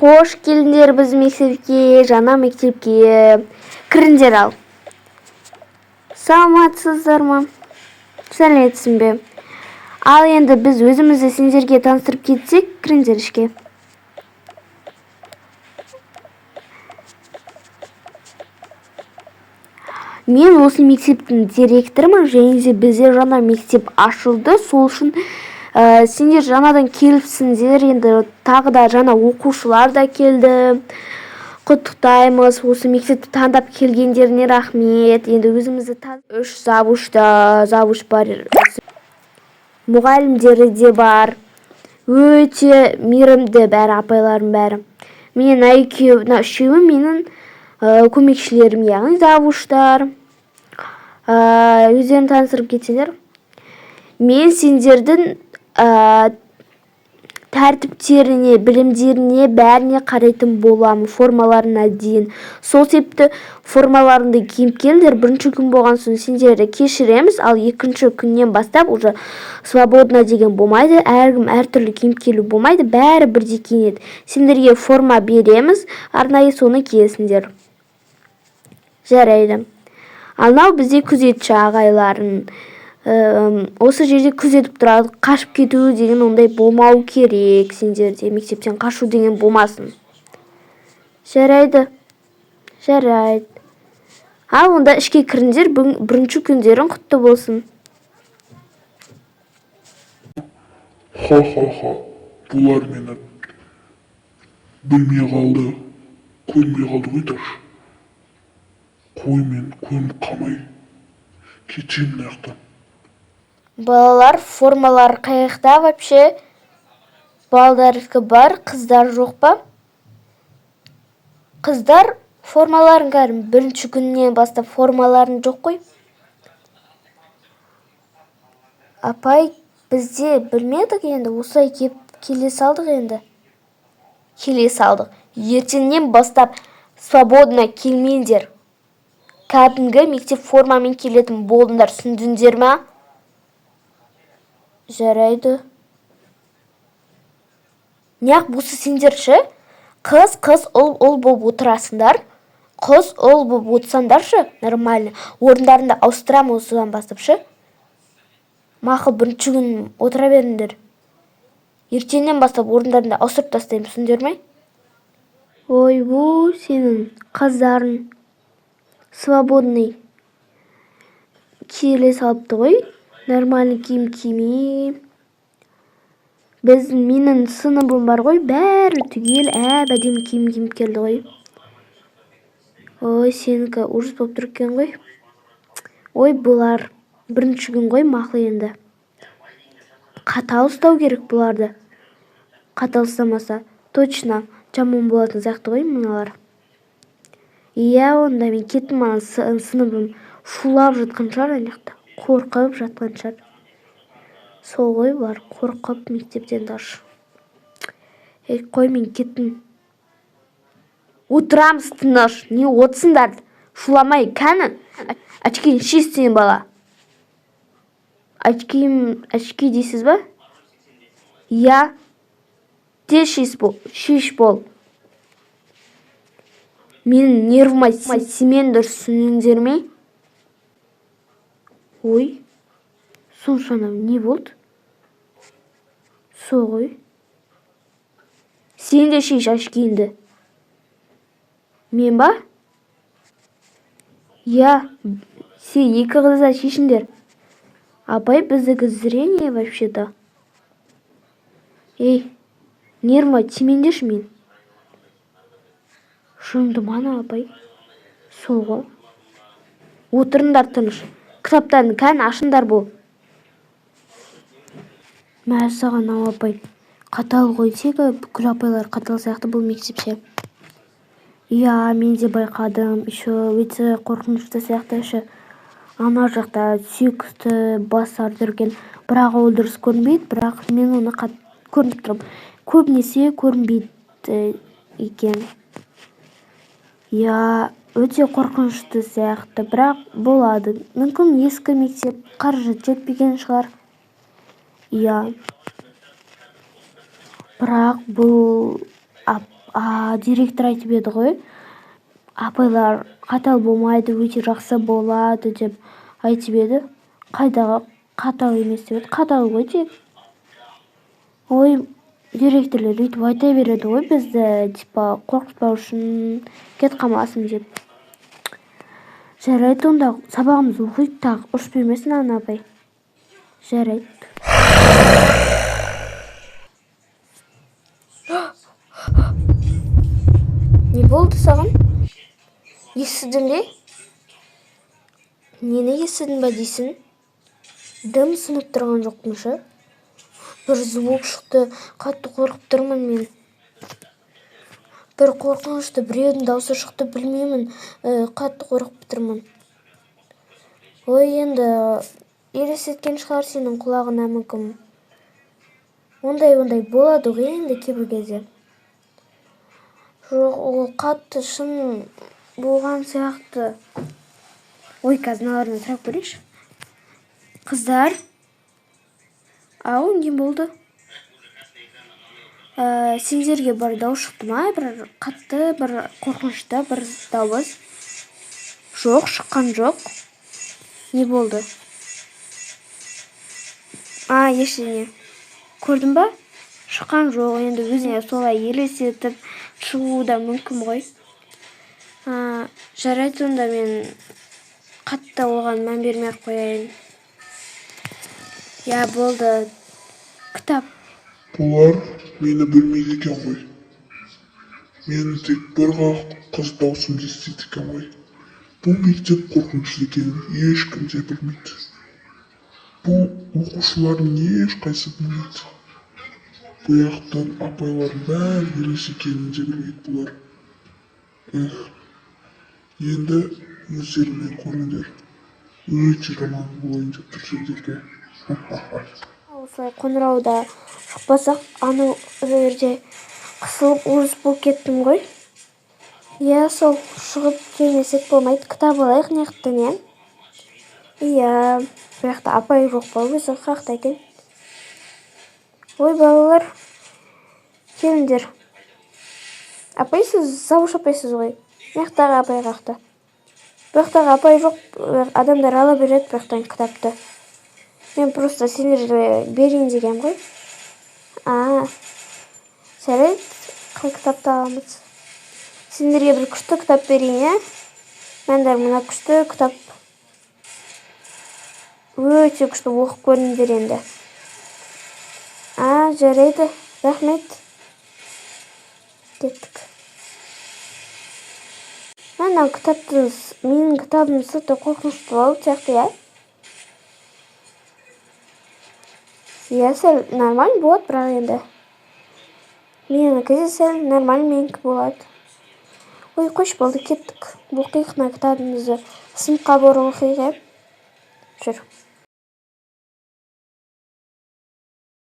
Қош келдіңдер біз мектепке, жаңа мектепке. Кіріңдер ал. Саламатсыздар ма? Сәлеметсің бе? Ал енді біз өзімізді сендерге таныстырып кетсек, кіріңдер ішке. Мен осы мектептің директорымын, және де бізде жаңа мектеп ашылды. Сол үшін сендер жаңадан келіпсіңдер, енді тағы да жаңа оқушылар да келді. Құттықтаймыз, осы мектепті таңдап келгендеріне рахмет. Енді өзімізді үш завуч бар, мұғалімдері де бар. Өте мейірімді бәрі, апайларым бәрі. Мен үшеуі менің көмекшілерім, яғни завуштар. Өздерін таныстырып кетсеңдер. Мен сендердің тәртіптеріне, білімдеріне, бәріне қарайтын боламын, формаларына дейін. Сол себепті формаларыңды киіп келдер. Бірінші күн болған соң сендерді кешіреміз, ал екінші күннен бастап уже свободно деген болмайды. Әркім әртүрлі киіп келу болмайды, бәрі бірдей киінеді. Сендерге форма береміз, арнайы соны киесіңдер. Жарайды. Анау бізде күзетші ағайларын осы жерде күзетіп тұрады. Қашып кету деген ондай болмау керек. Сендерде мектептен қашу деген болмасын. Жарайды. Ал онда ішке кіріңдер, бірінші күндерің құтты болсын. Ха. Бұлар мені білмей қалды, көрмей қалды қойдаршы. Қой, мен көрініп қалмай кетейін мына жақтан. Балалар, формалар қайықта вообще? Балдарыкі бар, қыздар жоқ па? Қыздар формаларын кәрім, бірінші күннен бастап формаларын жоқ қой? Апай, бізде білмедік енді, осылай келе салдық енді. Келе салдық. Ертеңнен бастап свободно келмеңдер. Кәдімгі мектеп формамен келетін болдыңдар, түсіндіңдер ма? Жарайды. Неғып бұсы сендерші? Қыз, ұл болып отырасыңдар. Қыз, ұл болып отырсаңдаршы, нормально. Орындарында ауыстырамын осыдан бастапшы. Мақыл, бірінші күн отыра беріңдер. Ертеңнен бастап орындарында ауыстырып тастаймын, түсіндер ме? Ой, бұл сенің қыздарың свободный келе салыпты ғой. Нормальный киім кимей. Менің сыныбым бар ғой, бәрі түгел әдемі киім киіп келді ғой. Ой, сенікі ұрыс болып тұр екен ғой. Ой, бұлар бірінші күн ғой, мақыл енді. Қатал ұстау керек бұларды. Қатал ұстамаса, точно жаман болатын сияқты ғой мыналар. Иә, онда мен кеттім, сыныбым шулап жатқан шығар, анақта. Қорқып жатқан шығар. Сол ғой бар, қорқып мектептен ташы. Қой, мен кеттім. Отырамыз тыныш, не отсыңдар? Шуламай, кәні? Очкиін шешсен бала. Очки дейсіз ба? Я. Тез шеш бол. Менің нервыма семендір түсініңдер ме? Ой, соншана не болды? Со ғой. Сен де шеш очкиіңді. Мен ба? Я, сен екі қызда шешіндер. Апай, біздікі зрение вообще-то. Ей, нервыма тимеңдерші мен. Шыңды мана, апай. Сол ғой. Отырыңдар тыныш. Кітаптарын кән ашыңдар бұл. Мәсіған ау, апай. Қатал ғой, тегі бүкіл апайлар қатал сияқты бұл мектепше. Иә, мен де байқадым. Өте қорқынышты сияқты. Ана жақта сүйікті бастар жүрген. Бірақ ол дұрыс көрінбейді, бірақ мен оны көрініп тұрмын. Көбінесе көрінбейді екен. Иә, өте қорқынышты сияқты, бірақ болады. Мүмкін ескі мектеп қаржат жетпеген шығар. Иә. Бірақ бұл директор айтып еді ғой, апайлар қатал болмайды, өте жақсы болады деп айтып еді. Қайдағы қатал емес деп еді, қатал ғой тек. Ой, директорлар өйтіп айта береді ғой бізді, типа қорқытпау үшін, кет қалмасын деп. Жарайды, онда сабағымызды оқиық, тағы ұрыс бермесін ана апай. Жарайды. Не болды саған? Естідің бе? Нені естідің ба дейсің? Дым сынып тұрған жоқпын шы. Бір звук шықты, қатты қорқып тұрмын мен. Бір қорқынышты біреудің даусы шықты, білмеймін, қатты қорқып тұрмын. Ой, енді елестеткен шығар сенің құлағына мүмкін. Ондай болады ғой енді кейбір кезде. Жоқ, ол қатты шын болған сияқты. Ой, қазір мыналардан сұрап көрейікші. Қыздар, ау, не болды? Сендерге бір дауыс шықты ма? Бір қатты, бір қорқынышты, бір дауыс? Жоқ, шыққан жоқ. Не болды? Ештеңе. Көрдің ба? Шыққан жоқ, енді өзіне солай елестетіп шығуы да мүмкін ғой. Жарайды, сонда мен қатты оған мән бермей қояйын. Я, болды. Кітап. Бұлар мені білмейді екен ғой. Мен тек бір қыз даусымды естиді екен ғой. Бұл мектеп қорқынышты екенін ешкім де білмейді. Бұл оқушылардың ешқайсы білмейді. Бұяқтан апайлардың бәрі елес екенін де білмейді бұлар. Енді өздеріңмен көріңдер. Өте жаман болайын деп тұр сендерге. Осылай қоңырауда шықпасақ, анау жерде қысылып ұрыс болып кеттім ғой. Иә, сол шығып келмесек болмайды. Кітап алайық неқтен, иә? Иә, бұяқта апай жоқ па, өзі қақты екен. Ой, балалар, келіңдер. Апайсыз, сауыш апайсыз ғой. Неқтағы апай қақты. Бұяқтағы апай жоқ, адамдар ала береді бұяқтан кітапты. Мен просто сендерге берейін дегем ғой. Жарайды, қай кітапты аламыз? Сендерге бір күшті кітап берейін, иә? Мәндар мына күшті кітап. Өте күшті оқып көріңдер енді. Жарайды, рахмет. Кеттік. Мына кітапты, менің кітабым сырты қорқынышты болып сияқты, иә? Иә, сәл нормаль болады, бірақ енді. Менікі де сәл нормаль менікі болады. Ой, қойшы болды, кеттік. Оқиық на кітабымызды. Сыныпқа барып оқиық, иә? Жүр.